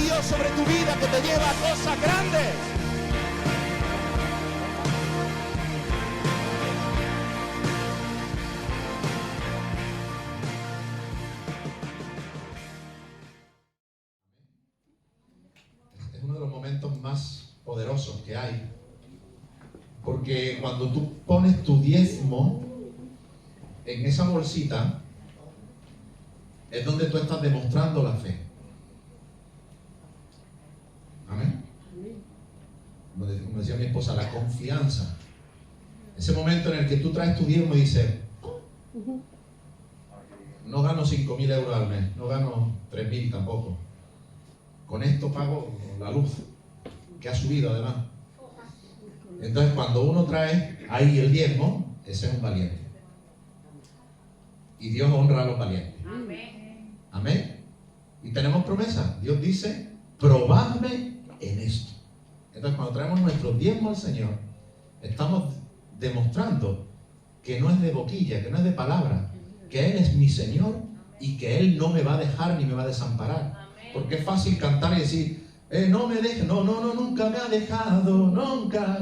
Dios sobre tu vida que te lleva a cosas grandes. Es uno de los momentos más poderosos que hay, porque cuando tú pones tu diezmo en esa bolsita, es donde tú estás demostrando la fe. Amén. Como decía mi esposa, la confianza. Ese momento en el que tú traes tu diezmo y dices, no gano 5.000 euros al mes, no gano 3.000 tampoco. Con esto pago la luz, que ha subido además. Entonces cuando uno trae ahí el diezmo, ese es un valiente. Y Dios honra a los valientes. Amén. Amén. Y tenemos promesa. Dios dice, probadme en esto. Entonces cuando traemos nuestros diezmos al Señor, estamos demostrando que no es de boquilla, que no es de palabra, que Él es mi Señor y que Él no me va a dejar ni me va a desamparar. Porque es fácil cantar y decir, no me deja, no, nunca me ha dejado, nunca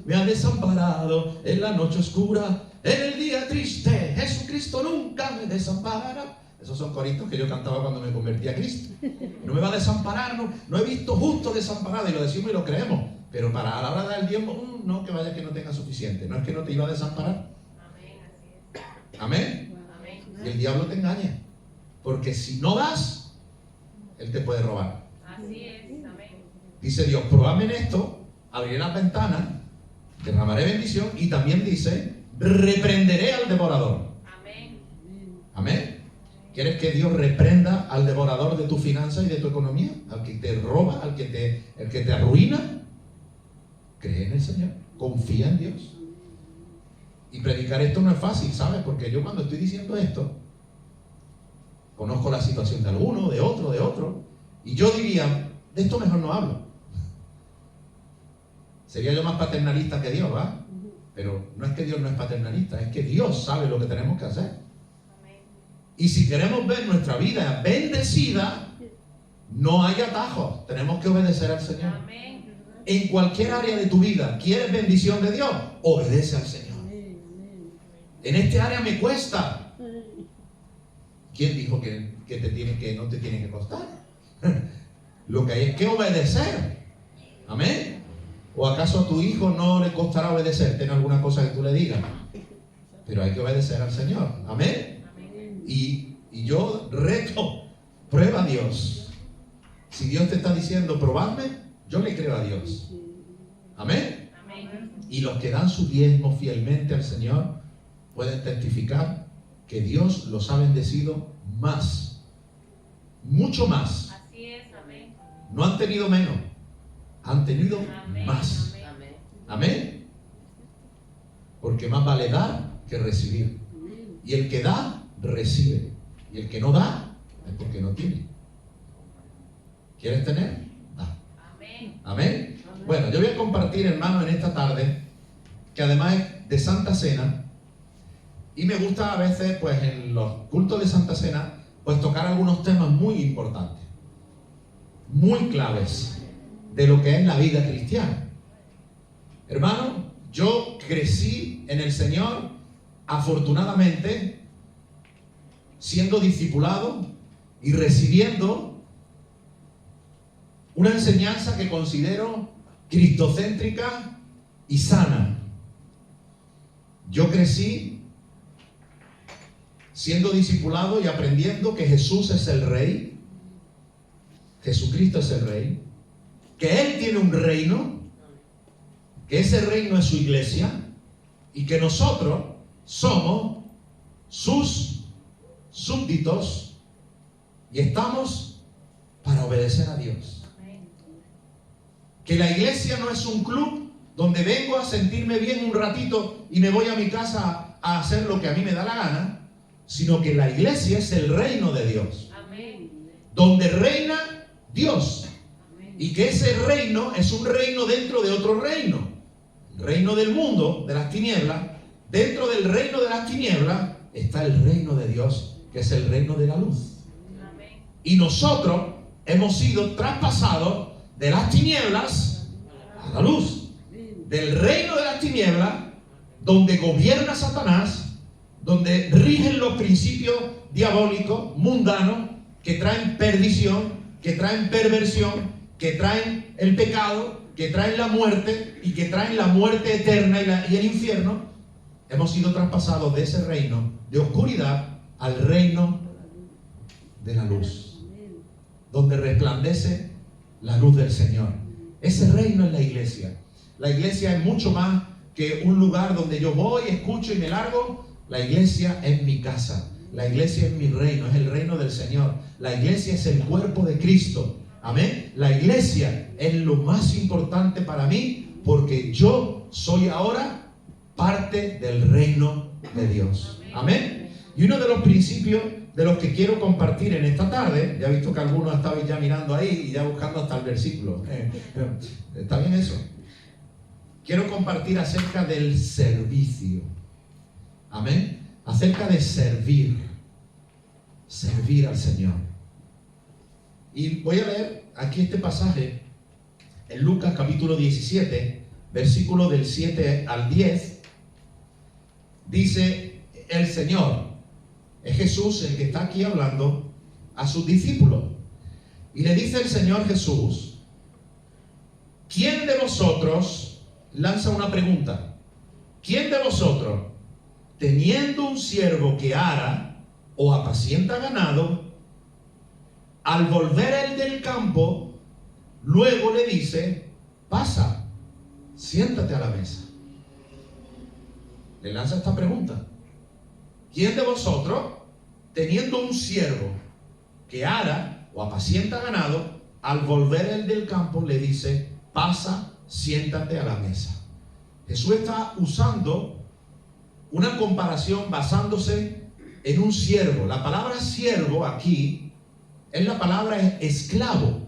me ha desamparado en la noche oscura, en el día triste, Jesucristo nunca me desamparará. Esos son coritos que yo cantaba cuando me convertí a Cristo. No me va a desamparar, no he visto justo desamparado, y lo decimos y lo creemos, pero para a la hora del tiempo, no, que vaya que no tenga suficiente, no es que no te iba a desamparar. Amén. Y el diablo te engaña, porque si no das, él te puede robar. Así es. Amén. Dice Dios, probadme en esto, abriré las ventanas, derramaré bendición, y también dice, reprenderé al devorador. Amén. Amén. ¿Quieres que Dios reprenda al devorador de tu finanza y de tu economía? Al que te roba, el que te arruina. Cree en el Señor, confía en Dios. Y predicar esto no es fácil, ¿sabes? Porque yo cuando estoy diciendo esto, conozco la situación de alguno, de otro, y yo diría, de esto mejor no hablo. Sería yo más paternalista que Dios, ¿va? Pero no es que Dios no es paternalista, es que Dios sabe lo que tenemos que hacer. Y si queremos ver nuestra vida bendecida, no hay atajos, tenemos que obedecer al Señor. Amén. En cualquier área de tu vida, ¿quieres bendición de Dios? Obedece al Señor. En este área me cuesta. ¿Quién dijo que no te tiene que costar? Lo que hay es que obedecer. Amén. ¿O acaso a tu hijo no le costará obedecerte en alguna cosa que tú le digas? Pero hay que obedecer al Señor. Amén. Y yo reto, prueba a Dios. Si Dios te está diciendo, probadme, yo le creo a Dios. Amén. Amén. Y los que dan su diezmo fielmente al Señor pueden testificar que Dios los ha bendecido más, mucho más. Así es. Amén. No han tenido menos, han tenido Amén. más. Amén. Amén. Porque más vale dar que recibir. Y el que da, recibe. Y el que no da, es porque no tiene. ¿Quieres tener? Da. Amén. Amén. Bueno, yo voy a compartir, hermano, en esta tarde, que además es de Santa Cena, y me gusta a veces, pues en los cultos de Santa Cena, pues tocar algunos temas muy importantes, muy claves de lo que es la vida cristiana. Hermano, yo crecí en el Señor, afortunadamente, siendo discipulado y recibiendo una enseñanza que considero cristocéntrica y sana. Yo crecí siendo discipulado y aprendiendo que Jesús es el Rey, Jesucristo es el Rey, que Él tiene un reino, que ese reino es su iglesia y que nosotros somos sus súbditos y estamos para obedecer a Dios. Que la iglesia no es un club donde vengo a sentirme bien un ratito y me voy a mi casa a hacer lo que a mí me da la gana, sino que la iglesia es el reino de Dios. Amén. Donde reina Dios. Y que ese reino es un reino dentro de otro reino. El reino del mundo, de las tinieblas. Dentro del reino de las tinieblas está el reino de Dios, que es el reino de la luz. Amén. Y nosotros hemos sido traspasados de las tinieblas a la luz. Del reino de las tinieblas, donde gobierna Satanás, donde rigen los principios diabólicos, mundanos, que traen perdición, que traen perversión, que traen el pecado, que traen la muerte y que traen la muerte eterna y el infierno. Hemos sido traspasados de ese reino de oscuridad al reino de la luz, donde resplandece la luz del Señor. Ese reino es la iglesia. La iglesia es mucho más que un lugar donde yo voy, escucho y me largo. La iglesia es mi casa. La iglesia es mi reino, es el reino del Señor. La iglesia es el cuerpo de Cristo. Amén. La iglesia es lo más importante para mí, porque yo soy ahora parte del reino de Dios. Amén. Y uno de los principios de los que quiero compartir en esta tarde, ya he visto que algunos estaban ya mirando ahí y ya buscando hasta el versículo. ¿Está bien eso? Quiero compartir acerca del servicio. Amén. Acerca de servir al Señor. Y voy a leer aquí este pasaje en Lucas capítulo 17, versículo del 7 al 10. Dice el Señor, es Jesús el que está aquí hablando a sus discípulos. Y le dice el Señor Jesús, ¿quién de vosotros, lanza una pregunta, ¿quién de vosotros, teniendo un siervo que ara o apacienta ganado, al volver él del campo, luego le dice, pasa, siéntate a la mesa? Le lanza esta pregunta. ¿Quién de vosotros, teniendo un siervo que ara o apacienta ganado, al volver él del campo le dice, pasa, siéntate a la mesa? Jesús está usando una comparación basándose en un siervo. La palabra siervo aquí es la palabra esclavo,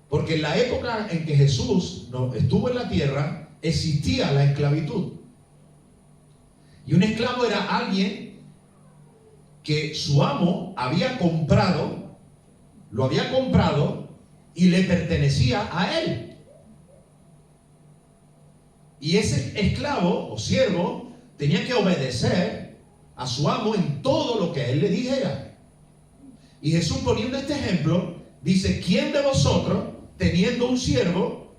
porque en la época en que Jesús estuvo en la tierra existía la esclavitud. Y un esclavo era alguien que su amo había comprado, lo había comprado y le pertenecía a él. Y ese esclavo o siervo tenía que obedecer a su amo en todo lo que él le dijera. Y Jesús, poniendo este ejemplo, dice, ¿quién de vosotros, teniendo un siervo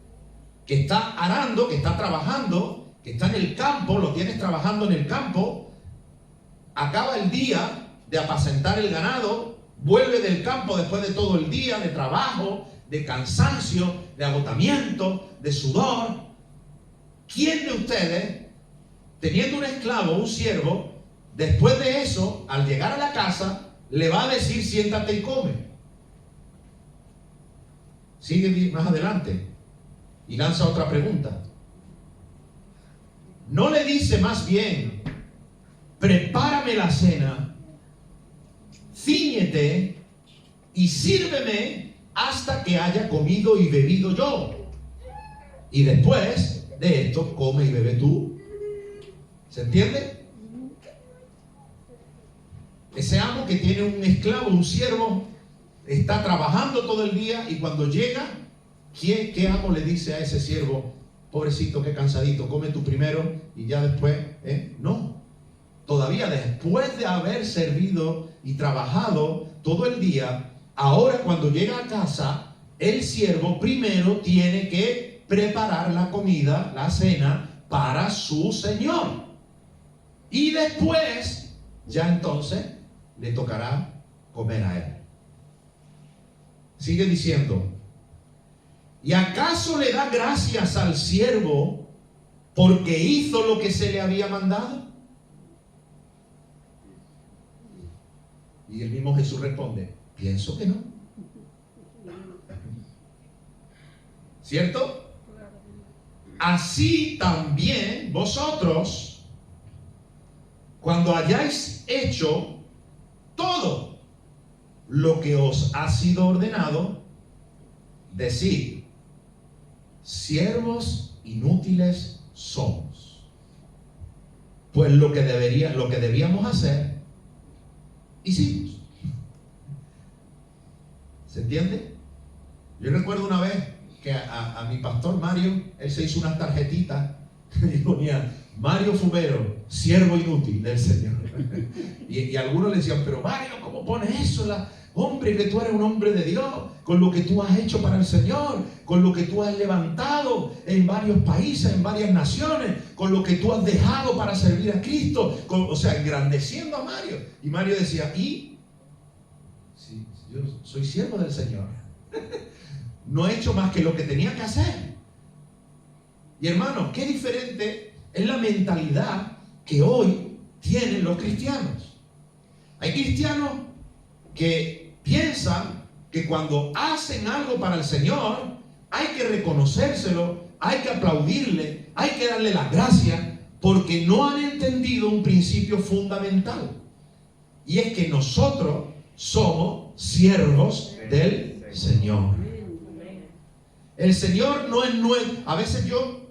que está arando, que está trabajando, que está en el campo, lo tienes trabajando en el campo, acaba el día de apacentar el ganado, vuelve del campo después de todo el día de trabajo, de cansancio, de agotamiento, de sudor? ¿Quién de ustedes, teniendo un esclavo, un siervo, después de eso, al llegar a la casa, le va a decir, siéntate y come? Sigue más adelante y lanza otra pregunta. ¿No le dice más bien, prepárame la cena, cíñete y sírveme hasta que haya comido y bebido yo? Y después de esto, come y bebe tú. ¿Se entiende? Ese amo que tiene un esclavo, un siervo, está trabajando todo el día y cuando llega, ¿qué amo le dice a ese siervo? Pobrecito, qué cansadito, come tú primero y ya después, no. Todavía después de haber servido y trabajado todo el día, ahora cuando llega a casa, el siervo primero tiene que preparar la comida, la cena, para su señor. Y después, ya entonces, le tocará comer a él. Sigue diciendo, ¿y acaso le da gracias al siervo porque hizo lo que se le había mandado? Y el mismo Jesús responde, pienso que no. ¿Cierto? Así también vosotros, cuando hayáis hecho todo lo que os ha sido ordenado, decid, siervos inútiles somos, pues lo que debíamos hacer, hicimos. ¿Se entiende? Yo recuerdo una vez que a mi pastor Mario, él se hizo unas tarjetitas y ponía Mario Fumero, siervo inútil del Señor. Y algunos le decían, pero Mario, ¿cómo pones eso? Hombre, que tú eres un hombre de Dios, con lo que tú has hecho para el Señor, con lo que tú has levantado en varios países, en varias naciones, con lo que tú has dejado para servir a Cristo, o sea, engrandeciendo a Mario. Y Mario decía, ¿y? Sí, yo soy siervo del Señor. No he hecho más que lo que tenía que hacer. Y hermano, qué diferente es la mentalidad que hoy tienen los cristianos. Hay cristianos que piensan que cuando hacen algo para el Señor hay que reconocérselo, hay que aplaudirle, hay que darle las gracias, porque no han entendido un principio fundamental, y es que nosotros somos siervos del Señor. El Señor no es nuestro. A veces yo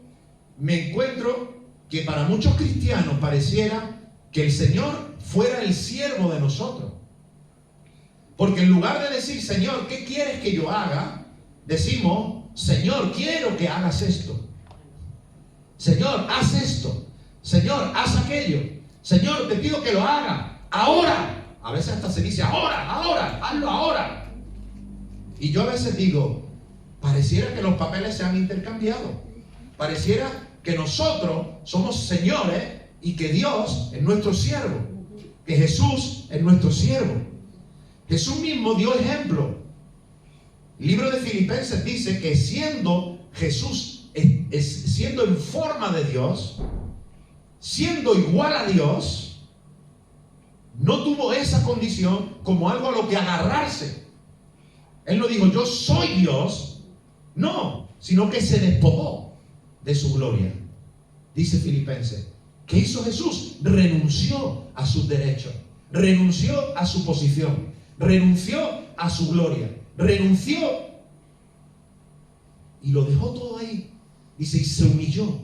me encuentro que para muchos cristianos pareciera que el Señor fuera el siervo de nosotros. Porque en lugar de decir, Señor, ¿qué quieres que yo haga?, decimos, Señor, quiero que hagas esto. Señor, haz esto. Señor, haz aquello. Señor, te pido que lo haga ahora. A veces hasta se dice, ahora, hazlo ahora. Y yo a veces digo, pareciera que los papeles se han intercambiado. Pareciera que nosotros somos señores y que Dios es nuestro siervo. Que Jesús es nuestro siervo. Jesús mismo dio ejemplo. El libro de Filipenses dice que siendo Jesús, siendo en forma de Dios, siendo igual a Dios, no tuvo esa condición como algo a lo que agarrarse. Él no dijo, yo soy Dios. No, sino que se despojó de su gloria. Dice Filipenses, ¿qué hizo Jesús? Renunció a sus derechos, renunció a su posición, renunció a su gloria, renunció y lo dejó todo ahí. Dice, y se humilló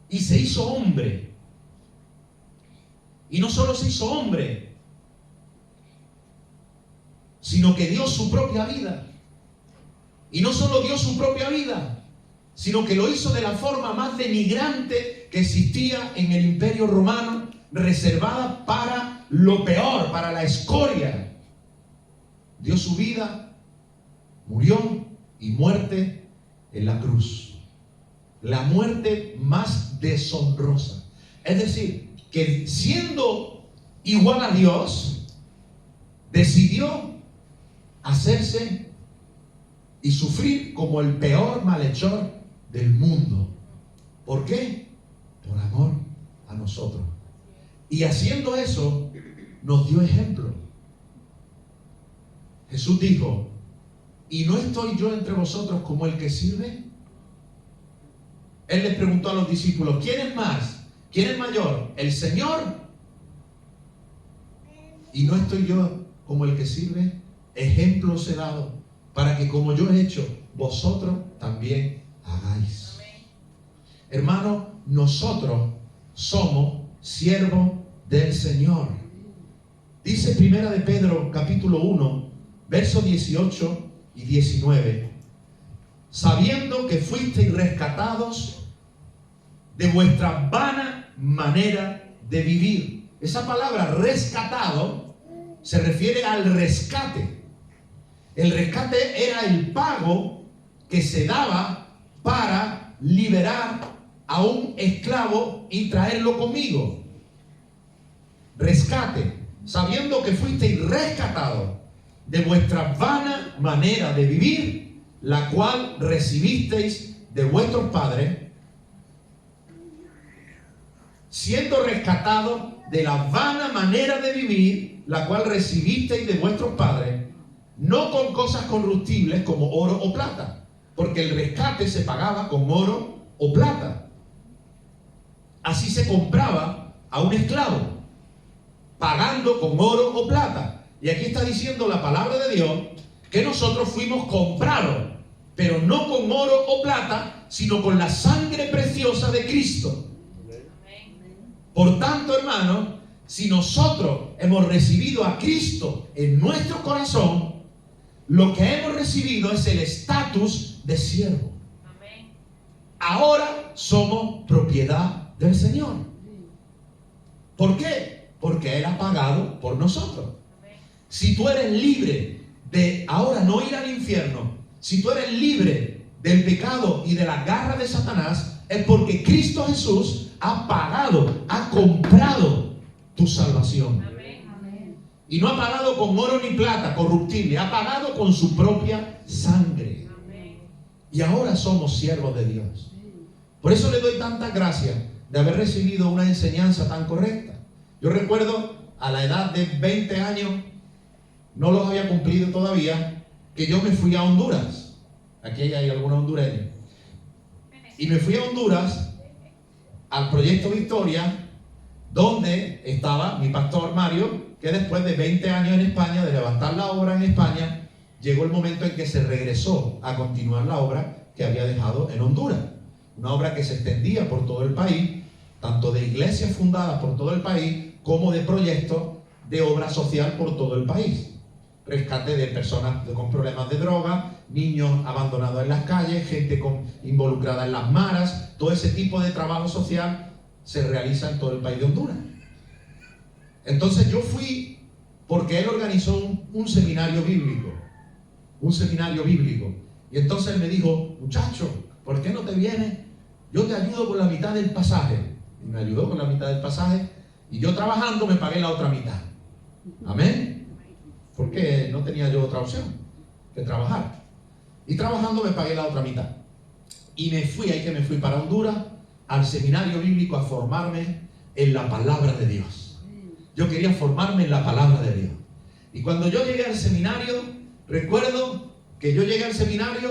y se hizo hombre. Y no solo se hizo hombre, sino que dio su propia vida. Y no solo dio su propia vida, sino que lo hizo de la forma más denigrante que existía en el Imperio Romano, reservada para lo peor, para la escoria. Dio su vida, murió y muerte en la cruz. La muerte más deshonrosa. Es decir, que siendo igual a Dios, decidió hacerse y sufrir como el peor malhechor del mundo. ¿Por qué? Por amor a nosotros. Y haciendo eso, nos dio ejemplo. Jesús dijo, ¿y no estoy yo entre vosotros como el que sirve? Él les preguntó a los discípulos, ¿quién es más? ¿Quién es mayor? ¿El Señor? ¿Y no estoy yo como el que sirve? Ejemplo os he dado, para que como yo he hecho, vosotros también hagáis. Hermano, nosotros somos siervos del Señor. Dice Primera de Pedro, capítulo 1, versos 18 y 19. Sabiendo que fuisteis rescatados de vuestra vana manera de vivir. Esa palabra rescatado se refiere al rescate. El rescate era el pago que se daba para liberar a un esclavo y traerlo conmigo. Rescate. Sabiendo que fuisteis rescatados de vuestra vana manera de vivir, la cual recibisteis de vuestros padres, siendo rescatados de la vana manera de vivir, la cual recibisteis de vuestros padres, no con cosas corruptibles como oro o plata, porque el rescate se pagaba con oro o plata. Así se compraba a un esclavo, pagando con oro o plata. Y aquí está diciendo la palabra de Dios que nosotros fuimos comprados, pero no con oro o plata, sino con la sangre preciosa de Cristo. Por tanto, hermano, si nosotros hemos recibido a Cristo en nuestro corazón, lo que hemos recibido es el estatus de siervo. Amén. Ahora somos propiedad del Señor. ¿Por qué? Porque Él ha pagado por nosotros. Amén. Si tú eres libre de ahora no ir al infierno, si tú eres libre del pecado y de la garra de Satanás, es porque Cristo Jesús ha pagado, ha comprado tu salvación. Amén. Y no ha pagado con oro ni plata corruptible, ha pagado con su propia sangre. Amén. Y ahora somos siervos de Dios. Por eso le doy tantas gracias de haber recibido una enseñanza tan correcta. Yo recuerdo a la edad de 20 años, no los había cumplido todavía, que yo me fui a Honduras. Aquí hay algunos hondureños. Y me fui a Honduras al Proyecto Victoria, donde estaba mi pastor Mario, que después de 20 años en España, de levantar la obra en España, llegó el momento en que se regresó a continuar la obra que había dejado en Honduras. Una obra que se extendía por todo el país, tanto de iglesias fundadas por todo el país, como de proyectos de obra social por todo el país. Rescate de personas con problemas de droga, niños abandonados en las calles, gente involucrada en las maras, todo ese tipo de trabajo social se realiza en todo el país de Honduras. Entonces yo fui porque él organizó un seminario bíblico, y entonces él me dijo, muchacho, ¿por qué no te vienes? Yo te ayudo con la mitad del pasaje. Y me ayudó con la mitad del pasaje, y yo trabajando me pagué la otra mitad. Amén. Porque no tenía yo otra opción que trabajar. Y trabajando me pagué la otra mitad. Y me fui para Honduras, al seminario bíblico, a formarme en la palabra de Dios. Yo quería formarme en la palabra de Dios. Y cuando yo llegué al seminario, recuerdo que yo llegué al seminario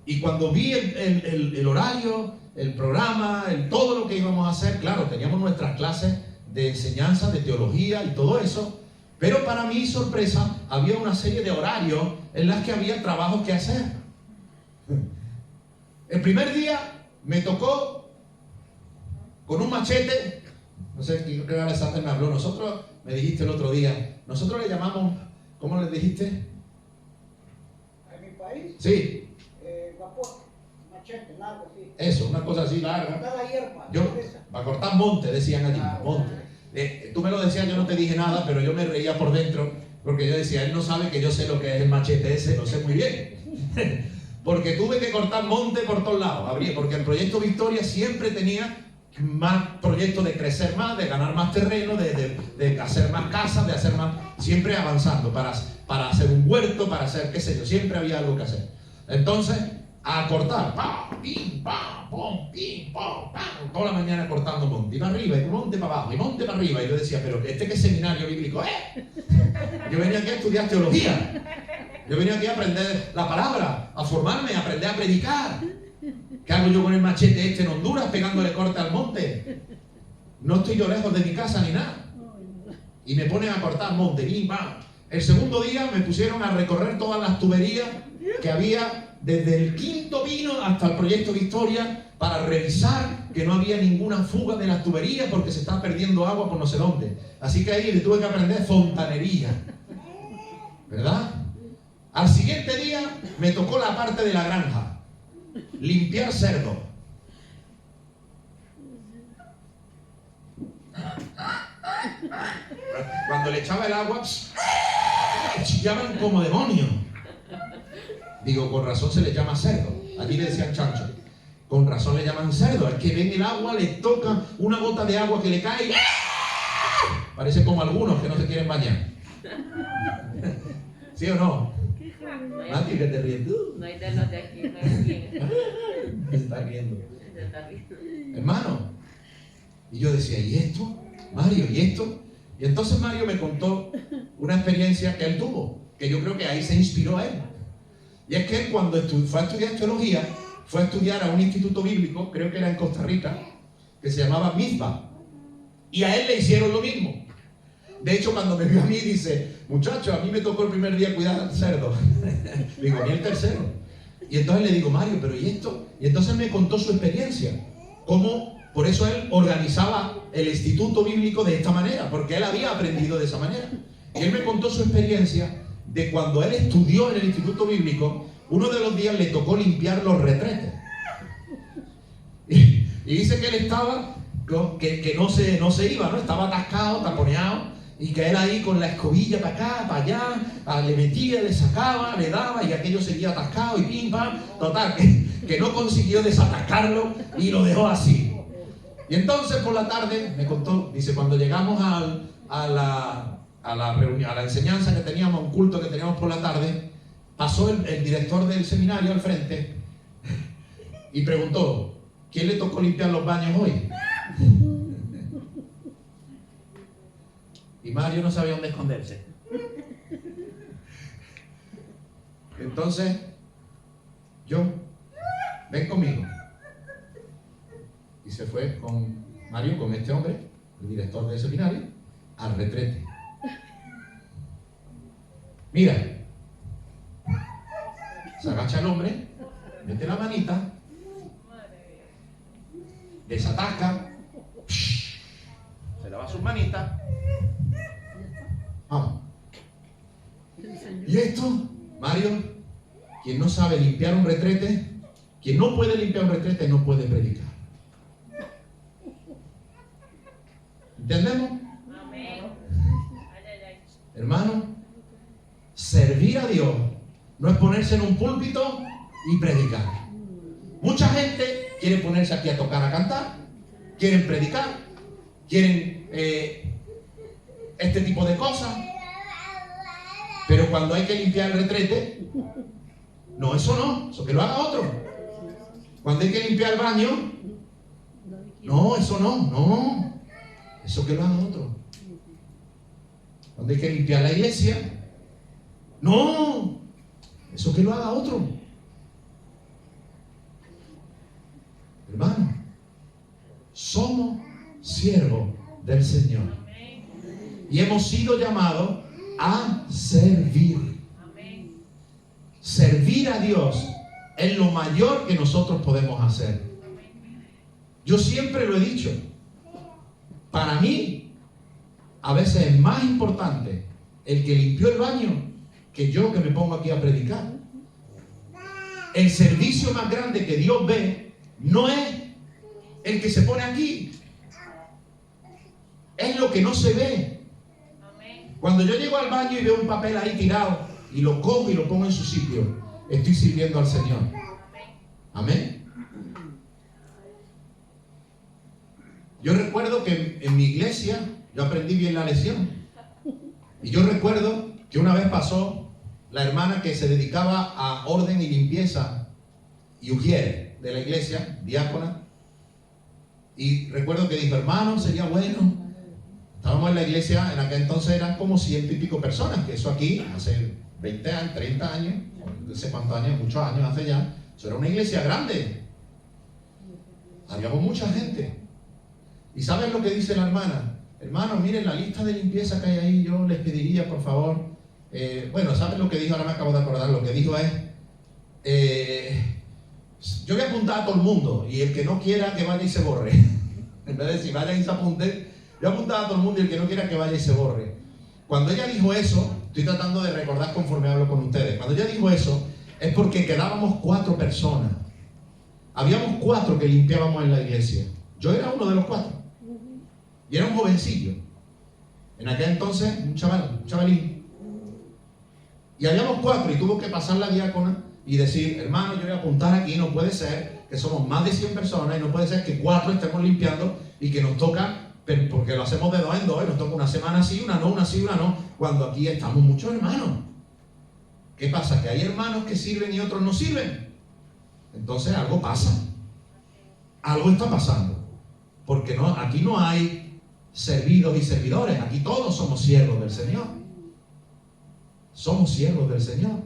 y cuando vi el horario, el programa, todo lo que íbamos a hacer, claro, teníamos nuestras clases de enseñanza, de teología y todo eso. Pero para mi sorpresa, había una serie de horarios en las que había trabajos que hacer. El primer día me tocó con un machete, no sé, creo que Alexander me habló, nosotros, me dijiste el otro día, nosotros le llamamos, ¿cómo le dijiste? ¿En mi país? Sí. Guapote, machete, largo, sí. Eso, una cosa así larga. Cortar la hierba. Para cortar monte, decían allí, monte. Tú me lo decías, yo no te dije nada, pero yo me reía por dentro, porque yo decía, él no sabe que yo sé lo que es el machete ese, lo sé muy bien. Porque tuve que cortar monte por todos lados, porque el Proyecto Victoria siempre tenía más proyectos de crecer más, de ganar más terreno, de hacer más casas, de hacer más, siempre avanzando, para hacer un huerto, para hacer, qué sé yo, siempre había algo que hacer. Entonces, a cortar, pam, pim, pam, pum, pim, pam, pam, toda la mañana cortando monte, y para arriba, y monte para abajo, y monte para arriba, y yo decía, pero ¿este qué seminario bíblico es? Yo venía aquí a estudiar teología, yo venía aquí a aprender la palabra, a formarme, a aprender a predicar. ¿Qué hago yo con el machete este en Honduras pegándole corte al monte? No estoy yo lejos de mi casa ni nada. Y me ponen a cortar monte, y ¡bam! El segundo día me pusieron a recorrer todas las tuberías que había desde el Quinto Pino hasta el Proyecto Victoria para revisar que no había ninguna fuga de las tuberías porque se estaba perdiendo agua por no sé dónde. Así que ahí le tuve que aprender fontanería. ¿Verdad? Al siguiente día me tocó la parte de la granja. Limpiar cerdo. Cuando le echaba el agua, chillaban como demonios. Digo, con razón se le llama cerdo. Allí le decían chancho. Con razón le llaman cerdo. Es que ven el agua, le tocan una gota de agua que le cae. Parece como algunos que no se quieren bañar. ¿Sí o no? Mati, que te ríes tú. No hay de los de aquí, no hay quien. Me está riendo. Se está riendo. Hermano. Y yo decía, ¿y esto? Mario, ¿y esto? Y entonces Mario me contó una experiencia que él tuvo, que yo creo que ahí se inspiró a él. Y es que él cuando fue a estudiar teología, fue a estudiar a un instituto bíblico, creo que era en Costa Rica, que se llamaba Mizba. Y a él le hicieron lo mismo. De hecho, cuando me vio a mí, dice, muchacho, a mí me tocó el primer día cuidar al cerdo. Digo, ni el tercero. Y entonces le digo, Mario, ¿pero y esto? Y entonces me contó su experiencia. Cómo Por eso él organizaba el instituto bíblico de esta manera, porque él había aprendido de esa manera. Y él me contó su experiencia de cuando él estudió en el instituto bíblico, uno de los días le tocó limpiar los retretes. Y dice que él estaba, que no se iba, ¿no? Estaba atascado, taponeado, y que él ahí con la escobilla para acá, para allá, le metía, le sacaba, le daba, y aquello seguía atascado y pim, pam. Total, que no consiguió desatascarlo y lo dejó así. Y entonces por la tarde me contó, dice, cuando llegamos a la reunión, a la enseñanza que teníamos, un culto que teníamos por la tarde, pasó el director del seminario al frente y preguntó, ¿quién le tocó limpiar los baños hoy? Y Mario no sabía dónde esconderse. Entonces, ven conmigo. Y se fue con Mario, con este hombre, el director del seminario, al retrete. Mira, se agacha el hombre, mete la manita, desatasca, se lava sus manitas. Vamos. Y esto, Mario, quien no sabe limpiar un retrete, quien no puede limpiar un retrete, no puede predicar. ¿Entendemos? Amén. Ay, ay, ay. Hermano, servir a Dios no es ponerse en un púlpito y predicar. Mucha gente quiere ponerse aquí a tocar, a cantar, quieren predicar, quieren este tipo de cosas, pero cuando hay que limpiar el retrete, no, eso que lo haga otro. Cuando hay que limpiar el baño, no, eso que lo haga otro. Cuando hay que limpiar la iglesia, no, eso que lo haga otro. Hermano, somos siervos del Señor y hemos sido llamados a servir. Servir a Dios es lo mayor que nosotros podemos hacer. Yo siempre lo he dicho, para mí a veces es más importante el que limpió el baño que yo que me pongo aquí a predicar. El servicio más grande que Dios ve no es el que se pone aquí, es lo que no se ve. Cuando yo llego al baño y veo un papel ahí tirado y lo cojo y lo pongo en su sitio, estoy sirviendo al Señor. Amén. Yo recuerdo que en mi iglesia yo aprendí bien la lección. Y yo recuerdo que una vez pasó la hermana que se dedicaba a orden y limpieza y ujier de la iglesia, diácona. Y recuerdo que dijo, hermano, sería bueno. Estábamos en la iglesia, en aquel entonces eran como 100 y pico personas, que eso aquí hace 20 años, 30 años, no sé cuántos años, muchos años hace ya. Eso era una iglesia grande. Habíamos mucha gente. ¿Y saben lo que dice la hermana? Hermanos, miren la lista de limpieza que hay ahí, yo les pediría, por favor. Bueno, ¿saben lo que dijo? Ahora me acabo de acordar. Lo que dijo es, yo voy a apuntar a todo el mundo y el que no quiera que vaya y se borre. En vez de decir vaya y se apunte, yo apuntaba a todo el mundo y el que no quiera que vaya y se borre. Cuando ella dijo eso, estoy tratando de recordar conforme hablo con ustedes. Cuando ella dijo eso, es porque quedábamos 4 personas. Habíamos 4 que limpiábamos en la iglesia. Yo era uno de los 4. Y era un jovencillo. En aquel entonces, un chavalín. Y habíamos 4 y tuvo que pasar la diácona y decir, hermano, yo voy a apuntar aquí, no puede ser que somos más de 100 personas y no puede ser que 4 estemos limpiando y que nos toca, porque lo hacemos de 2 en 2, y nos toca una semana sí, una no, una sí, una no, cuando aquí estamos muchos hermanos. ¿Qué pasa? Que hay hermanos que sirven y otros no sirven. Entonces algo pasa. Algo está pasando. Porque no, aquí no hay servidos y servidores, aquí todos somos siervos del Señor. Somos siervos del Señor.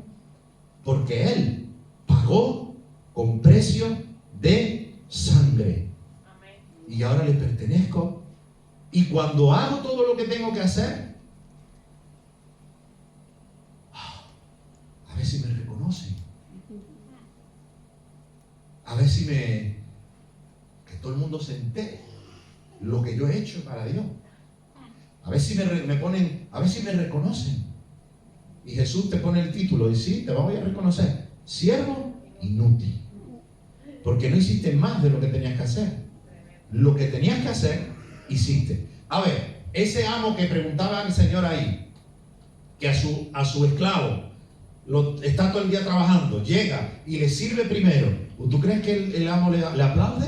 Porque Él pagó con precio de sangre. Y ahora le pertenezco. Y cuando hago todo lo que tengo que hacer, a ver si me reconocen. A ver si me... todo el mundo se entere lo que yo he hecho para Dios. A ver si me ponen, a ver si me reconocen. Y Jesús te pone el título y sí, te voy a reconocer. Siervo inútil. Porque no hiciste más de lo que tenías que hacer. Lo que tenías que hacer, hiciste. A ver, ese amo que preguntaba al Señor ahí, que a su esclavo está todo el día trabajando, llega y le sirve primero. ¿Tú crees que el amo le aplaude?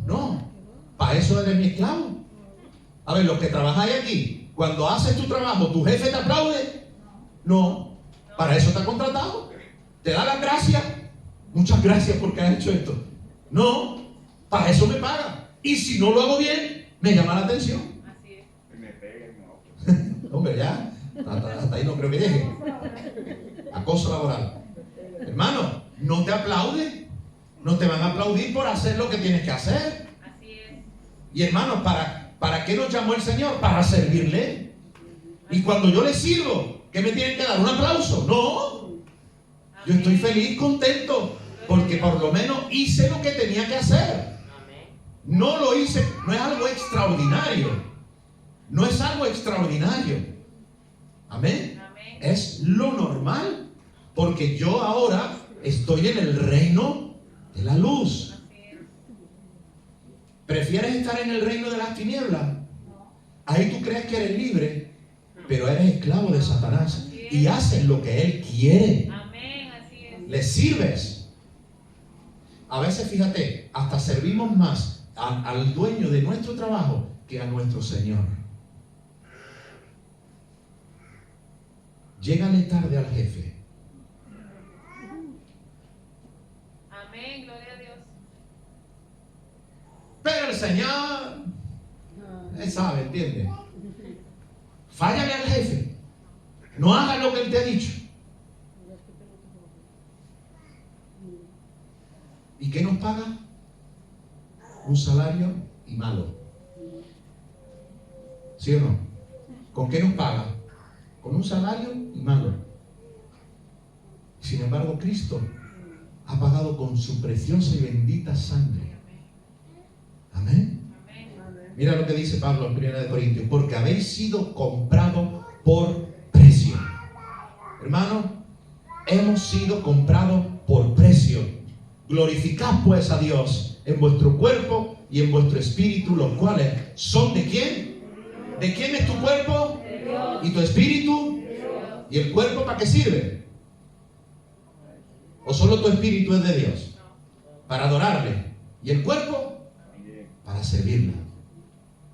No, para eso eres mi esclavo. A ver, los que trabajáis aquí, cuando haces tu trabajo, ¿tu jefe te aplaude? No, para eso te ha contratado. ¿Te da las gracias? Muchas gracias porque has hecho esto. No, para eso me paga. Y si no lo hago bien, me llama la atención. Así es. Me peguen, no. Hombre, ya, hasta ahí no creo que llegue. Acoso laboral. Hermano, no te aplauden. No te van a aplaudir por hacer lo que tienes que hacer. Así es. Y hermanos, ¿para qué nos llamó el Señor? Para servirle. Y cuando yo le sirvo, ¿qué me tienen que dar? ¿Un aplauso? No. Yo estoy feliz, contento, porque por lo menos hice lo que tenía que hacer. No lo hice, no es algo extraordinario. No es algo extraordinario. Amén. Es lo normal, porque yo ahora estoy en el reino de la luz. ¿Prefieres estar en el reino de las tinieblas? Ahí tú crees que eres libre, pero eres esclavo de Satanás y haces lo que él quiere. Amén, así es. Le sirves. A veces, fíjate, hasta servimos más al dueño de nuestro trabajo que a nuestro Señor. Llégale tarde al jefe. Amén, gloria a Dios. Pero el Señor, él sabe, entiende. Fállale al jefe. No haga lo que él te ha dicho. ¿Y qué nos paga? Un salario y malo. ¿Sí o no? ¿Con qué nos paga? Con un salario y malo. Sin embargo, Cristo ha pagado con su preciosa y bendita sangre. Amén. Mira lo que dice Pablo en 1 Corintios: porque habéis sido comprados por precio. Hermano, hemos sido comprados por precio. Glorificad pues a Dios en vuestro cuerpo y en vuestro espíritu, los cuales son ¿de quién? ¿De quién es tu cuerpo? ¿Y tu espíritu? ¿Y el cuerpo para qué sirve? ¿O solo tu espíritu es de Dios? Para adorarle. ¿Y el cuerpo? Para servirle.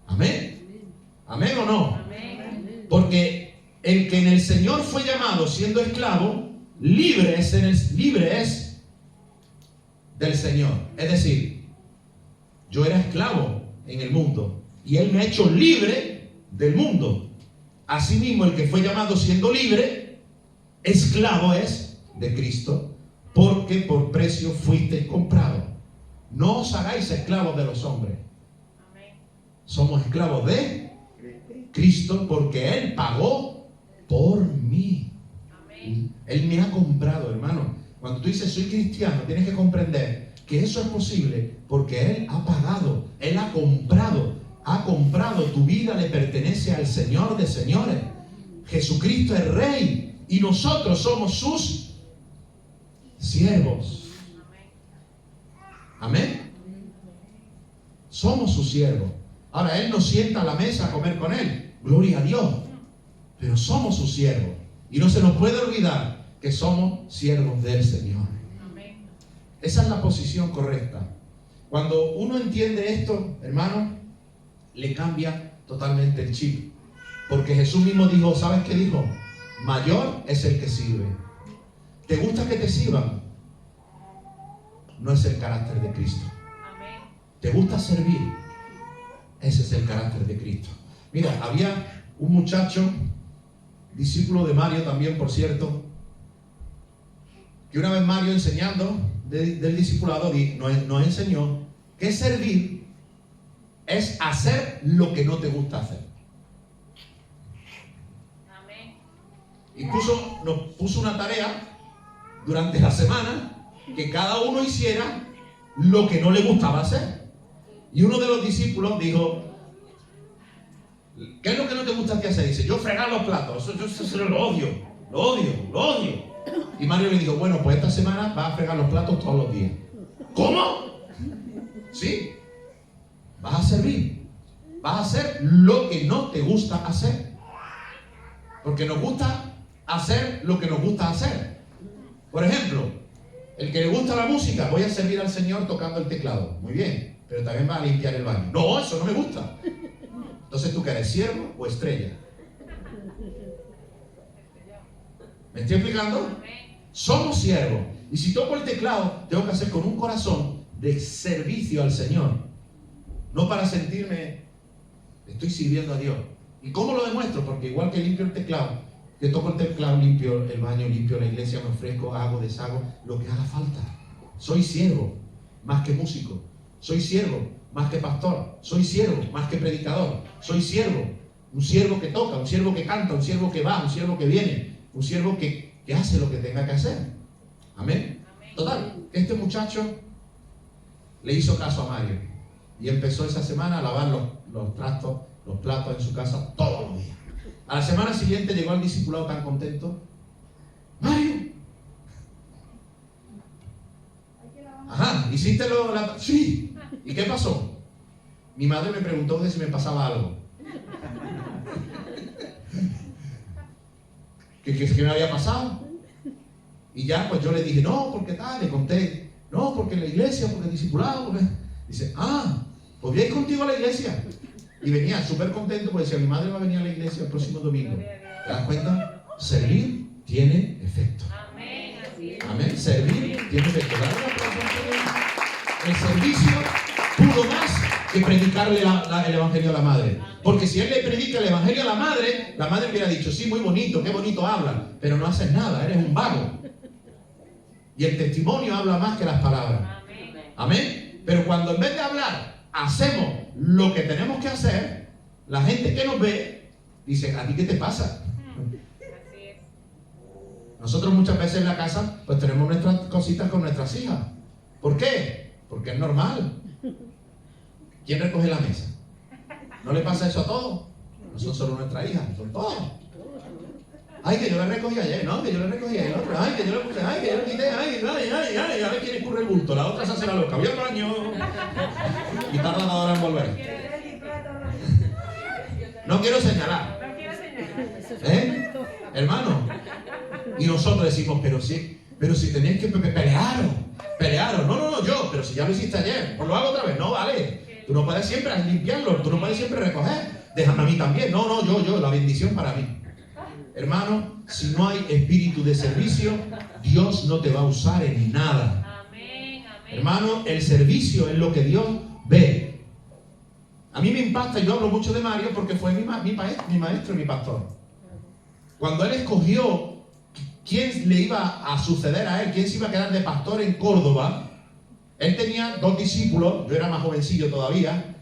¿Amén? ¿Amén o no? Amén. Porque el que en el Señor fue llamado siendo esclavo, libre es del Señor. Es decir, yo era esclavo en el mundo y Él me ha hecho libre del mundo. Asimismo, el que fue llamado siendo libre, esclavo es de Cristo, porque por precio fuisteis comprados. No os hagáis esclavos de los hombres. Amén. Somos esclavos de Cristo porque Él pagó por mí. Amén. Él me ha comprado, hermano. Cuando tú dices soy cristiano, tienes que comprender que eso es posible porque Él ha pagado, Él ha comprado tu vida, le pertenece al Señor de señores. Jesucristo es Rey y nosotros somos sus siervos. Amén. Somos sus siervos. Ahora Él nos sienta a la mesa a comer con Él. Gloria a Dios. Pero somos sus siervos. Y no se nos puede olvidar que somos siervos del Señor. Amén. Esa es la posición correcta. Cuando uno entiende esto, hermano, le cambia totalmente el chip. Porque Jesús mismo dijo, ¿sabes qué dijo? Mayor es el que sirve. ¿Te gusta que te sirvan? No es el carácter de Cristo. Amén. ¿Te gusta servir? Ese es el carácter de Cristo. Mira, había un muchacho, discípulo de Mario también, por cierto, que una vez Mario enseñando del discipulado nos enseñó que servir es hacer lo que no te gusta hacer. Amén. Y nos puso una tarea durante la semana que cada uno hiciera lo que no le gustaba hacer. Y uno de los discípulos dijo, ¿qué es lo que no te gusta a ti hacer? Dice, yo fregar los platos, eso lo odio, lo odio, lo odio. Y Mario le dijo, bueno, pues esta semana vas a fregar los platos todos los días. ¿Cómo? Sí, vas a servir, vas a hacer lo que no te gusta hacer. Porque nos gusta hacer lo que nos gusta hacer. Por ejemplo, el que le gusta la música, voy a servir al Señor tocando el teclado. Muy bien, pero también va a limpiar el baño. No, eso no me gusta. Entonces, ¿tú qué eres, siervo o estrella? ¿Me estoy explicando? Somos siervos. Y si toco el teclado, tengo que hacer con un corazón de servicio al Señor. No para sentirme, estoy sirviendo a Dios. ¿Y cómo lo demuestro? Porque igual que limpio el teclado, que toco el teclado, limpio el baño, limpio la iglesia, me ofrezco, hago, deshago, lo que haga falta. Soy siervo más que músico. Soy siervo más que pastor. Soy siervo más que predicador. Soy siervo. Un siervo que toca, un siervo que canta, un siervo que va, un siervo que viene, un siervo que hace lo que tenga que hacer. Amén. Total, este muchacho le hizo caso a Mario y empezó esa semana a lavar los trastos, los platos en su casa todos los días. A la semana siguiente llegó el discipulado tan contento. Mario, ajá, ¿hiciste sí. ¿Y qué pasó? Mi madre me preguntó de si me pasaba algo. ¿Qué me había pasado? Y ya pues yo le dije, no, porque tal, le conté, no, porque en la iglesia, porque el discipulado, porque... Dice, pues voy a ir contigo a la iglesia. Y venía súper contento porque decía, mi madre va a venir a la iglesia el próximo domingo. ¿Te das cuenta? Servir tiene efecto. Amén. Servir tiene efecto. El servicio pudo más que predicarle el evangelio a la madre. Porque si él le predica el evangelio a la madre hubiera dicho, sí, muy bonito, qué bonito habla, pero no haces nada, eres un vago. Y el testimonio habla más que las palabras. Amén. Pero cuando en vez de hablar, hacemos lo que tenemos que hacer, la gente que nos ve dice, ¿a ti qué te pasa? Nosotros muchas veces en la casa pues tenemos nuestras cositas con nuestras hijas. ¿Por qué? Porque es normal. ¿Quién recoge la mesa? ¿No le pasa eso a todos? No son solo nuestras hijas, son todos. Ay, que yo le recogí ayer, no, que yo le recogí ayer, otro, ay, que yo le puse, ay, que yo le quité, ay, a ver quién escurre el bulto, la otra se hace la loca, voy al baño. Y tarda una hora en volver. No quiero señalar. Hermano. Y nosotros decimos, pero si tenéis que pelearos. No, yo, pero si ya lo hiciste ayer, pues lo hago otra vez, no, vale. Tú no puedes siempre limpiarlo, tú no puedes siempre recoger. Déjame a mí también, no, yo, la bendición para mí. Hermano, si no hay espíritu de servicio, Dios no te va a usar en nada. Amén. Hermano, el servicio es lo que Dios ve. A mí me impacta, yo hablo mucho de Mario porque fue mi maestro y mi pastor. Cuando él escogió quién le iba a suceder a él, quién se iba a quedar de pastor en Córdoba, él tenía 2 discípulos, yo era más jovencillo todavía,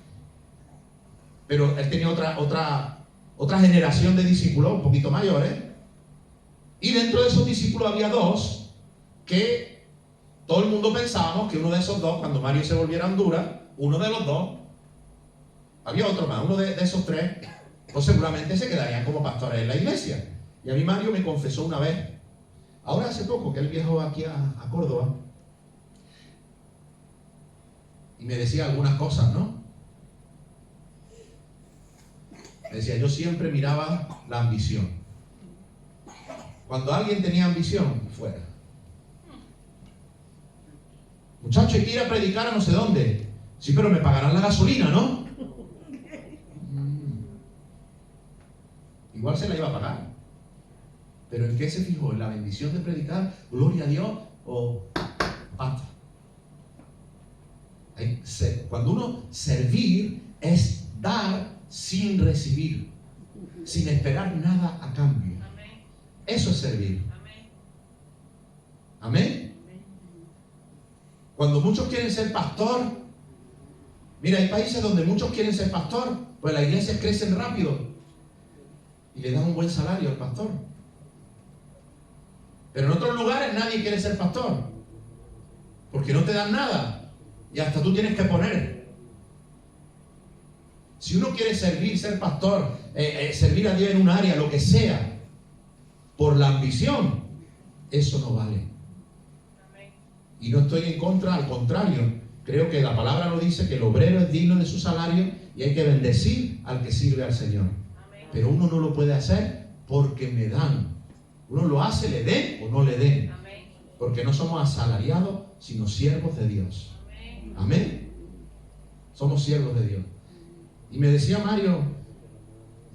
pero él tenía otra generación de discípulos, un poquito mayores, y dentro de esos discípulos había 2 que todo el mundo pensábamos que uno de esos 2, cuando Mario se volviera a Honduras, uno de los 2, había otro más, uno de esos 3, pues seguramente se quedarían como pastores en la iglesia. Y a mí Mario me confesó una vez, ahora hace poco que él viajó aquí a Córdoba, y me decía algunas cosas, ¿no? Me decía, yo siempre miraba la ambición. Cuando alguien tenía ambición, fuera. Muchacho, hay que ir a predicar a no sé dónde. Sí, pero me pagarán la gasolina, ¿no? Igual se la iba a pagar. ¿Pero en qué se fijó? ¿En la bendición de predicar? ¿Gloria a Dios? ¿O basta? Cuando uno servir es dar sin recibir, sin esperar nada a cambio. Eso es servir. Amén. Cuando muchos quieren ser pastor, mira, hay países donde muchos quieren ser pastor, pues las iglesias crecen rápido y le dan un buen salario al pastor. Pero en otros lugares nadie quiere ser pastor porque no te dan nada. Y hasta tú tienes que poner. Si uno quiere servir, ser pastor, servir a Dios en un área, lo que sea, por la ambición, eso no vale. Amén. Y no estoy en contra, al contrario, creo que la palabra nos dice que el obrero es digno de su salario y hay que bendecir al que sirve al Señor. Amén. Pero uno no lo puede hacer porque me dan. Uno lo hace, le den o no le den. Amén. Porque no somos asalariados, sino siervos de Dios. Amén. Amén. Somos siervos de Dios. Y me decía Mario,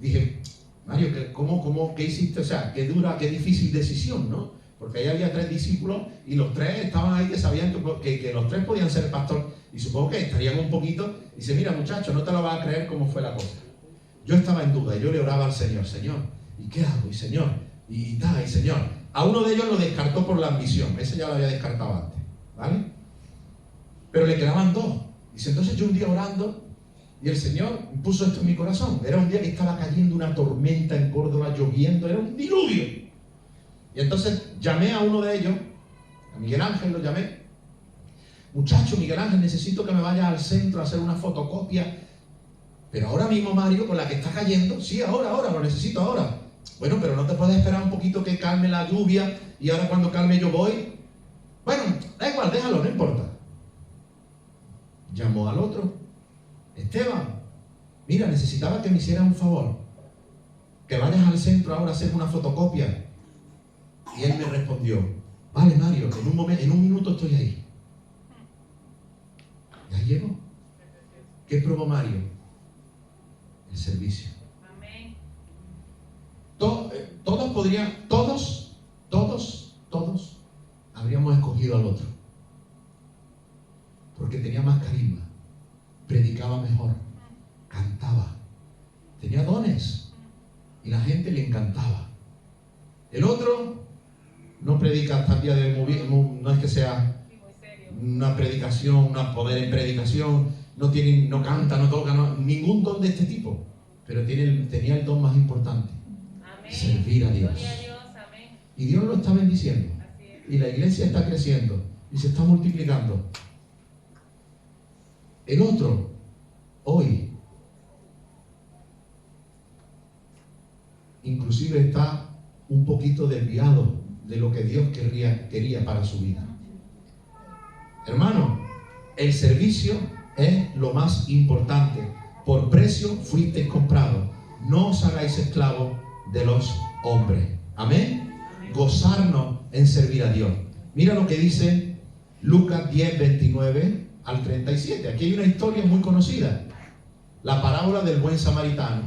dije, Mario, ¿qué hiciste? O sea, qué dura, qué difícil decisión, ¿no? Porque ahí había 3 discípulos y los 3 estaban ahí que sabían que los 3 podían ser pastor. Y supongo que estarían un poquito. Dice, mira muchacho, no te lo vas a creer cómo fue la cosa. Yo estaba en duda y yo le oraba al Señor, Señor, ¿y qué hago? Y Señor, y Señor. A uno de ellos lo descartó por la ambición. Ese ya lo había descartado antes, ¿vale? Pero le quedaban 2. Dice, entonces yo un día orando, y el Señor puso esto en mi corazón. Era un día que estaba cayendo una tormenta en Córdoba, lloviendo, era un diluvio. Y entonces llamé a uno de ellos, a Miguel Ángel lo llamé. Muchacho, Miguel Ángel, necesito que me vayas al centro a hacer una fotocopia. Pero ahora mismo, Mario, con la que está cayendo, sí, ahora, lo necesito ahora. Bueno, pero no te puedes esperar un poquito que calme la lluvia y ahora cuando calme yo voy. Bueno, da igual, déjalo, no importa. Llamó al otro. Esteban, mira, necesitaba que me hicieras un favor, que vayas al centro ahora a hacer una fotocopia. Y él me respondió, vale Mario, en un minuto estoy ahí. Y ahí llegó. ¿Qué probó Mario? El servicio. Amén. Todos habríamos escogido al otro, porque tenía más carisma, predicaba mejor, cantaba, tenía dones y la gente le encantaba. El otro no predica tan día de no es que sea Sí, muy serio. una predicación, un poder en predicación, no canta, no toca, ningún don de este tipo, pero tenía el don más importante, Amén. servir a Dios. Gloria a Dios. Amén. Y Dios lo está bendiciendo. Así es. Y la iglesia está creciendo y se está multiplicando. El otro, hoy, inclusive está un poquito desviado de lo que Dios quería para su vida. Hermano, el servicio es lo más importante. Por precio fuisteis comprados. No os hagáis esclavos de los hombres. Amén. Gozarnos en servir a Dios. Mira lo que dice Lucas 10, 29 al 37. Aquí hay una historia muy conocida, la parábola del buen samaritano,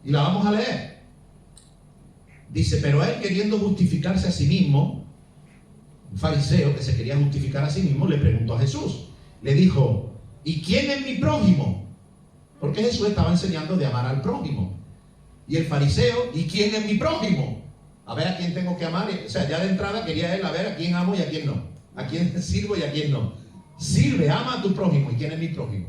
y la vamos a leer. Dice, pero él, queriendo justificarse a sí mismo, un fariseo que se quería justificar a sí mismo, le preguntó a Jesús, le dijo, ¿y quién es mi prójimo? Porque Jesús estaba enseñando de amar al prójimo. Y el fariseo, ¿y quién es mi prójimo? A ver a quién tengo que amar. O sea, ya de entrada quería él a ver a quién amo y a quién no. A quién sirvo y a quién no. Sirve, ama a tu prójimo. ¿Y quién es mi prójimo?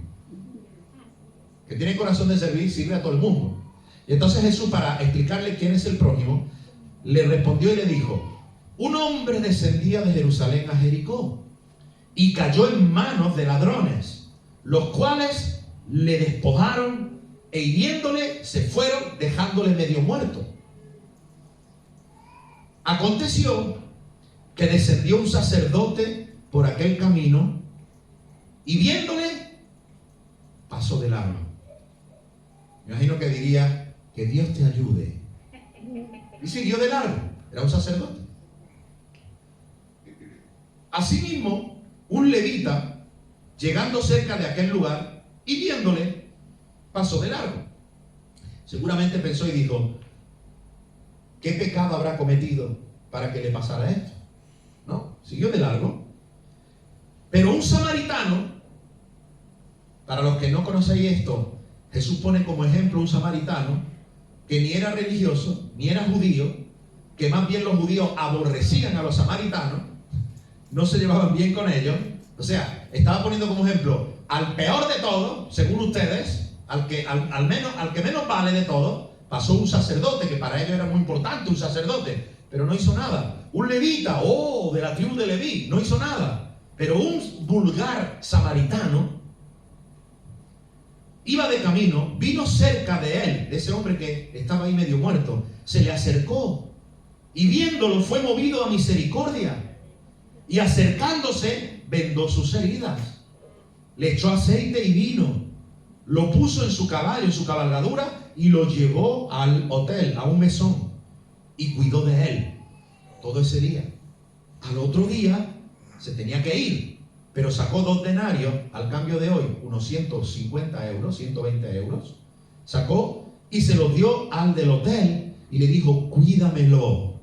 Que tiene corazón de servir, sirve a todo el mundo. Y entonces Jesús, para explicarle quién es el prójimo, le respondió y le dijo, un hombre descendía de Jerusalén a Jericó y cayó en manos de ladrones, los cuales le despojaron e hiriéndole se fueron, dejándole medio muerto. Aconteció que descendió un sacerdote por aquel camino y viéndole pasó de largo. Me imagino que diría, que Dios te ayude. Y siguió de largo. Era un sacerdote. Asimismo, un levita, llegando cerca de aquel lugar y viéndole, pasó de largo. Seguramente pensó y dijo, ¿qué pecado habrá cometido para que le pasara esto? No, siguió de largo. Pero un samaritano, para los que no conocéis esto, Jesús pone como ejemplo un samaritano que ni era religioso, ni era judío, que más bien los judíos aborrecían a los samaritanos, no se llevaban bien con ellos. O sea, estaba poniendo como ejemplo al peor de todos, según ustedes, al que menos vale de todos, pasó un sacerdote, que para ellos era muy importante un sacerdote, pero no hizo nada. Un levita, de la tribu de Leví, no hizo nada. Pero un vulgar samaritano iba de camino, vino cerca de él, de ese hombre que estaba ahí medio muerto, se le acercó y viéndolo fue movido a misericordia y acercándose vendó sus heridas, le echó aceite y vino, lo puso en su caballo, en su cabalgadura y lo llevó al hotel, a un mesón y cuidó de él todo ese día. Al otro día se tenía que ir, pero sacó 2 denarios, al cambio de hoy, unos 150 euros, 120 euros, sacó y se los dio al del hotel y le dijo, cuídamelo.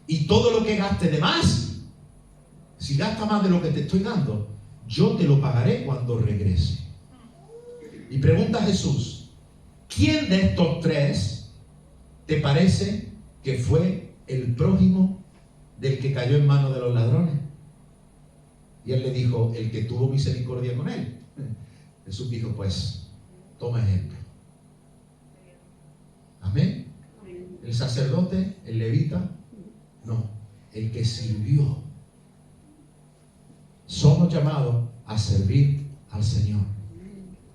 Y todo lo que gaste de más, si gasta más de lo que te estoy dando, yo te lo pagaré cuando regrese. Y pregunta a Jesús, ¿quién de estos 3 te parece que fue el prójimo del que cayó en manos de los ladrones? Y él le dijo, el que tuvo misericordia con él. Jesús dijo, pues, toma ejemplo. Amén. El sacerdote, el levita, no, el que sirvió. Somos llamados a servir al Señor.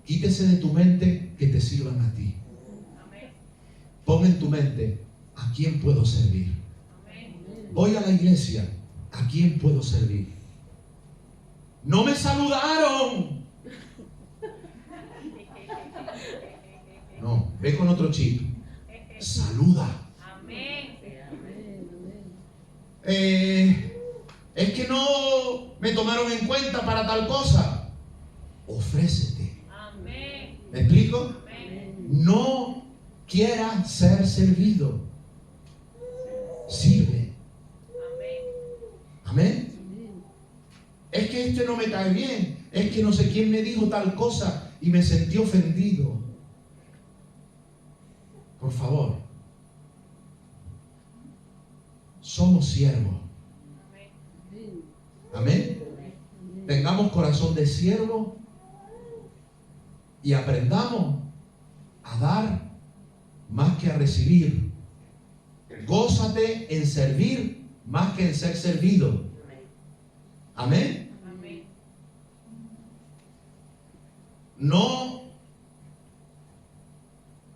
Quítese de tu mente que te sirvan a ti. Pon en tu mente, ¿a quién puedo servir? Voy a la iglesia, ¿a quién puedo servir? ¡No me saludaron! No, ve con otro chip. Saluda. Es que no me tomaron en cuenta para tal cosa. Ofrécete. ¿Me explico? No quiera ser servido. Sirve. Amén. Es que este no me cae bien. Es que no sé quién me dijo tal cosa y me sentí ofendido. Por favor. Somos siervos. Amén. Tengamos corazón de siervo y aprendamos a dar más que a recibir. Gózate en servir más que en ser servido. Amén. No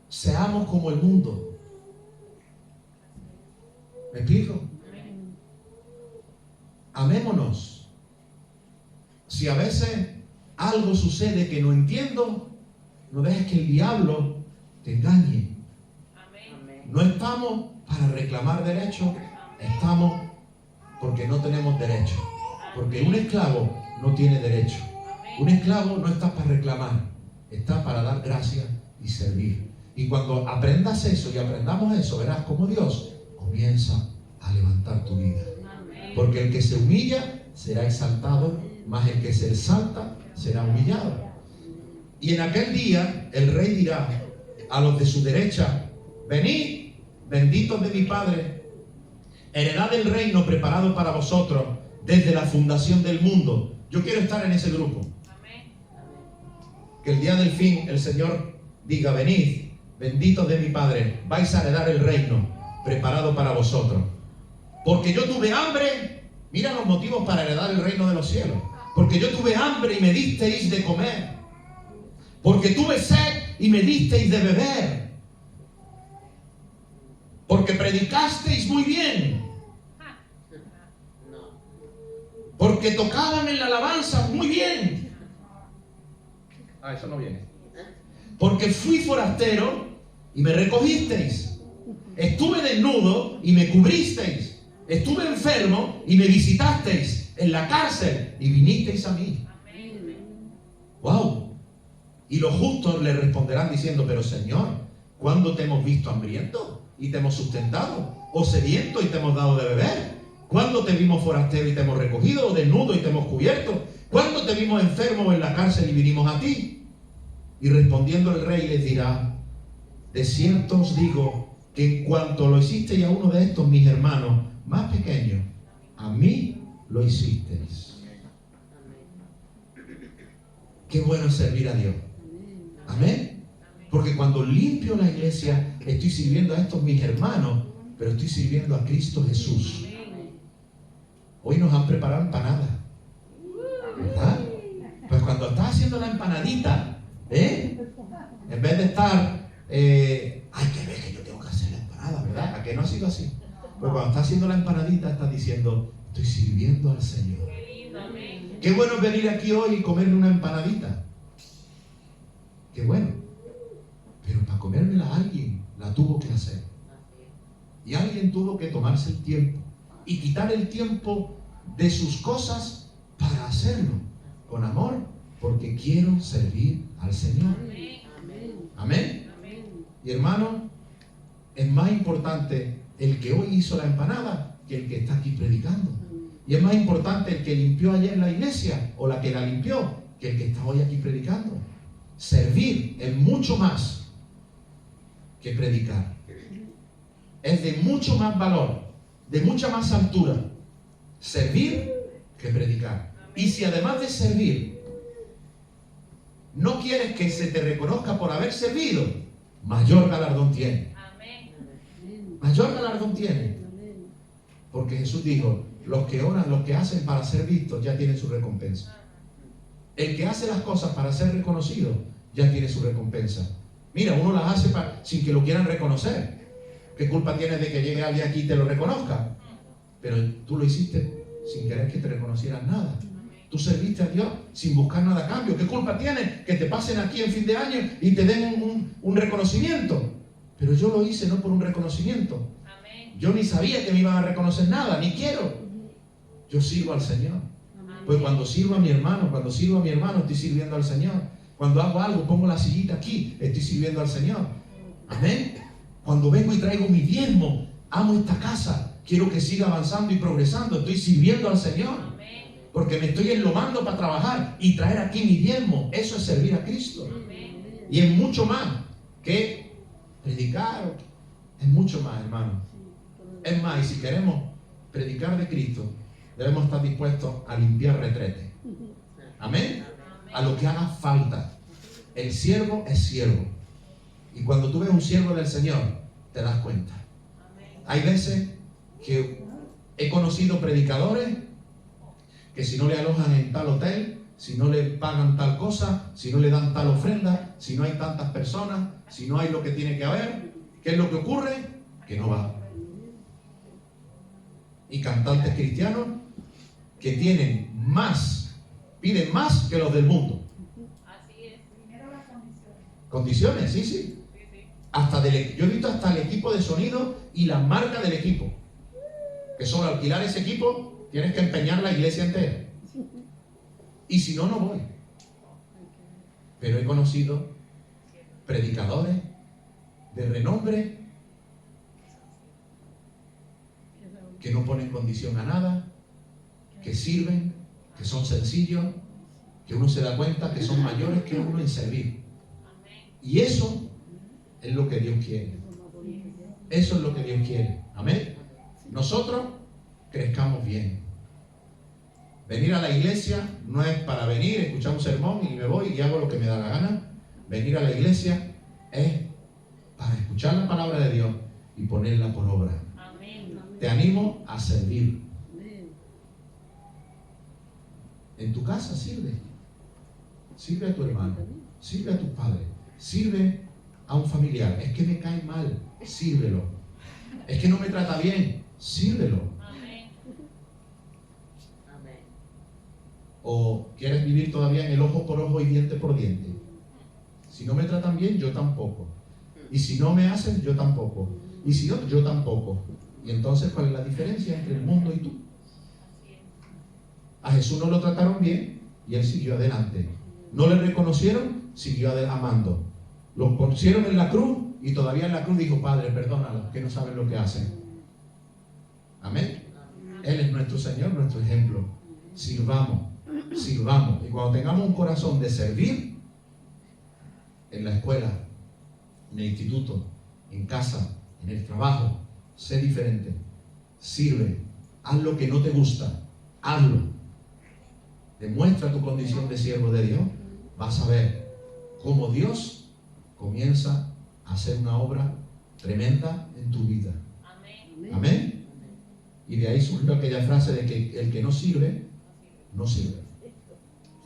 seamos como el mundo. ¿Me explico? Amémonos. Si a veces algo sucede que no entiendo, no dejes que el diablo te engañe. No estamos para reclamar derechos, estamos porque no tenemos derecho. Porque un esclavo no tiene derecho. Un esclavo no está para reclamar, está para dar gracias y servir. Y cuando aprendas eso y aprendamos eso, verás cómo Dios comienza a levantar tu vida. Porque el que se humilla será exaltado, mas el que se exalta será humillado. Y en aquel día el rey dirá a los de su derecha, venid, benditos de mi Padre, heredad del reino preparado para vosotros desde la fundación del mundo. Yo quiero estar en ese grupo. Que el día del fin el Señor diga, venid, benditos de mi Padre, vais a heredar el reino preparado para vosotros. Porque yo tuve hambre, mira los motivos para heredar el reino de los cielos. Porque yo tuve hambre y me disteis de comer. Porque tuve sed y me disteis de beber. Porque predicasteis muy bien. Porque tocaban en la alabanza muy bien. Eso no viene. Porque fui forastero y me recogisteis. Estuve desnudo y me cubristeis. Estuve enfermo y me visitasteis. En la cárcel y vinisteis a mí. ¡Wow! Y los justos le responderán diciendo, pero Señor, ¿cuándo te hemos visto hambriento y te hemos sustentado? ¿O sediento y te hemos dado de beber? ¿Cuándo te vimos forastero y te hemos recogido? ¿O desnudo y te hemos cubierto? ¿Cuándo te vimos enfermo en la cárcel y vinimos a ti? Y respondiendo el rey les dirá, de cierto os digo que en cuanto lo hicisteis a uno de estos mis hermanos más pequeños, a mí lo hicisteis. Qué bueno es servir a Dios. Amén. Porque cuando limpio la iglesia, estoy sirviendo a estos mis hermanos, pero estoy sirviendo a Cristo Jesús. Hoy nos han preparado empanadas. cuando estás haciendo la empanadita, en vez de estar, hay que ver que yo tengo que hacer la empanada, ¿verdad? ¿A que no ha sido así? Pues cuando estás haciendo la empanadita, estás diciendo, estoy sirviendo al Señor. Qué lindo, amén. Qué bueno es venir aquí hoy y comerme una empanadita. Qué bueno. Pero para comérmela alguien la tuvo que hacer. Y alguien tuvo que tomarse el tiempo y quitar el tiempo de sus cosas para hacerlo con amor, porque quiero servir al Señor. Amén. Y hermano, es más importante el que hoy hizo la empanada que el que está aquí predicando. Y es más importante el que limpió ayer la iglesia o la que la limpió que el que está hoy aquí predicando. Servir es mucho más que predicar. Es de mucho más valor, de mucha más altura servir que predicar. Y si además de servir no quieres que se te reconozca por haber servido, mayor galardón tiene. Mayor galardón tiene. Porque Jesús dijo, los que oran, los que hacen para ser vistos, ya tienen su recompensa. El que hace las cosas para ser reconocido, ya tiene su recompensa. Mira, uno las hace sin que lo quieran reconocer. ¿Qué culpa tienes de que llegue alguien aquí y te lo reconozca? Pero tú lo hiciste sin querer que te reconocieran nada. Tú serviste a Dios sin buscar nada a cambio. ¿Qué culpa tienes que te pasen aquí en fin de año y te den un reconocimiento? Pero yo lo hice no por un reconocimiento. Yo ni sabía que me iban a reconocer nada, ni quiero. Yo sirvo al Señor. Pues cuando sirvo a mi hermano, estoy sirviendo al Señor. Cuando hago algo, pongo la sillita aquí, estoy sirviendo al Señor. Amén. Cuando vengo y traigo mi diezmo, amo esta casa, quiero que siga avanzando y progresando, estoy sirviendo al Señor. Porque me estoy enlomando para trabajar y traer aquí mi diezmo. Eso es servir a Cristo. Y es mucho más que predicar. Es mucho más, hermano. Es más, y si queremos predicar de Cristo, debemos estar dispuestos a limpiar retretes. Amén. A lo que haga falta. El siervo es siervo. Y cuando tú ves un siervo del Señor, te das cuenta. Hay veces que he conocido predicadores que si no le alojan en tal hotel, si no le pagan tal cosa, si no le dan tal ofrenda, si no hay tantas personas, si no hay lo que tiene que haber, ¿qué es lo que ocurre? Que no va. Y cantantes cristianos que tienen más, piden más que los del mundo. Así es. Primero las condiciones. Condiciones, sí, sí. Hasta yo he visto hasta el equipo de sonido y la marca del equipo. Que solo alquilar ese equipo tienes que empeñar la iglesia entera. Y si no, no voy. Pero he conocido predicadores de renombre que no ponen condición a nada, que sirven, que son sencillos, que uno se da cuenta que son mayores que uno en servir. Y eso es lo que Dios quiere. Eso es lo que Dios quiere. Amén. Nosotros crezcamos bien. Venir a la iglesia no es para venir, escuchar un sermón y me voy y hago lo que me da la gana. Venir a la iglesia es para escuchar la palabra de Dios y ponerla por obra. Te animo a servir. En tu casa sirve. Sirve a tu hermano. Sirve a tus padres. Sirve a un familiar. Es que me cae mal. Sírvelo. Es que no me trata bien. Sírvelo. ¿O quieres vivir todavía en el ojo por ojo y diente por diente? Si no me tratan bien, yo tampoco. Y si no me hacen, yo tampoco. Y si no, yo tampoco. Y entonces, ¿cuál es la diferencia entre el mundo y tú? A Jesús no lo trataron bien y él siguió adelante. No le reconocieron, siguió amando. Lo pusieron en la cruz y todavía en la cruz dijo, Padre, perdónalos, que no saben lo que hacen. Amén. Él es nuestro Señor, nuestro ejemplo. Sirvamos. Sirvamos. Y cuando tengamos un corazón de servir, en la escuela, en el instituto, en casa, en el trabajo, sé diferente. Sirve. Haz lo que no te gusta. Hazlo. Demuestra tu condición de siervo de Dios. Vas a ver cómo Dios comienza a hacer una obra tremenda en tu vida. Amén. Y de ahí surgió aquella frase de que el que no sirve, no sirve.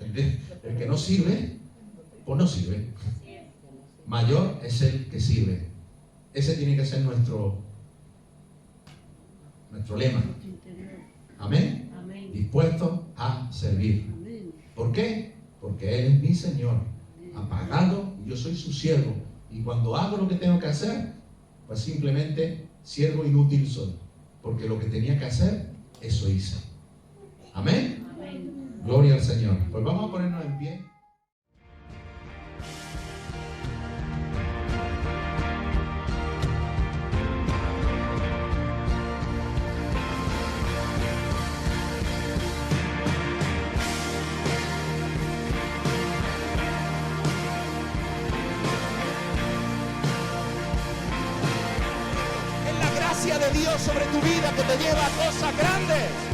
El que no sirve, pues no sirve. Así es. Mayor es el que sirve. Ese tiene que ser nuestro lema. Amén. Amén. Dispuesto a servir. Amén. ¿Por qué? Porque Él es mi Señor. Ha pagado y yo soy su siervo. Y cuando hago lo que tengo que hacer, pues simplemente siervo inútil soy. Porque lo que tenía que hacer, eso hice. Amén. Amén. Gloria al Señor. Pues vamos a ponernos en pie. Es la gracia de Dios sobre tu vida que te lleva a cosas grandes.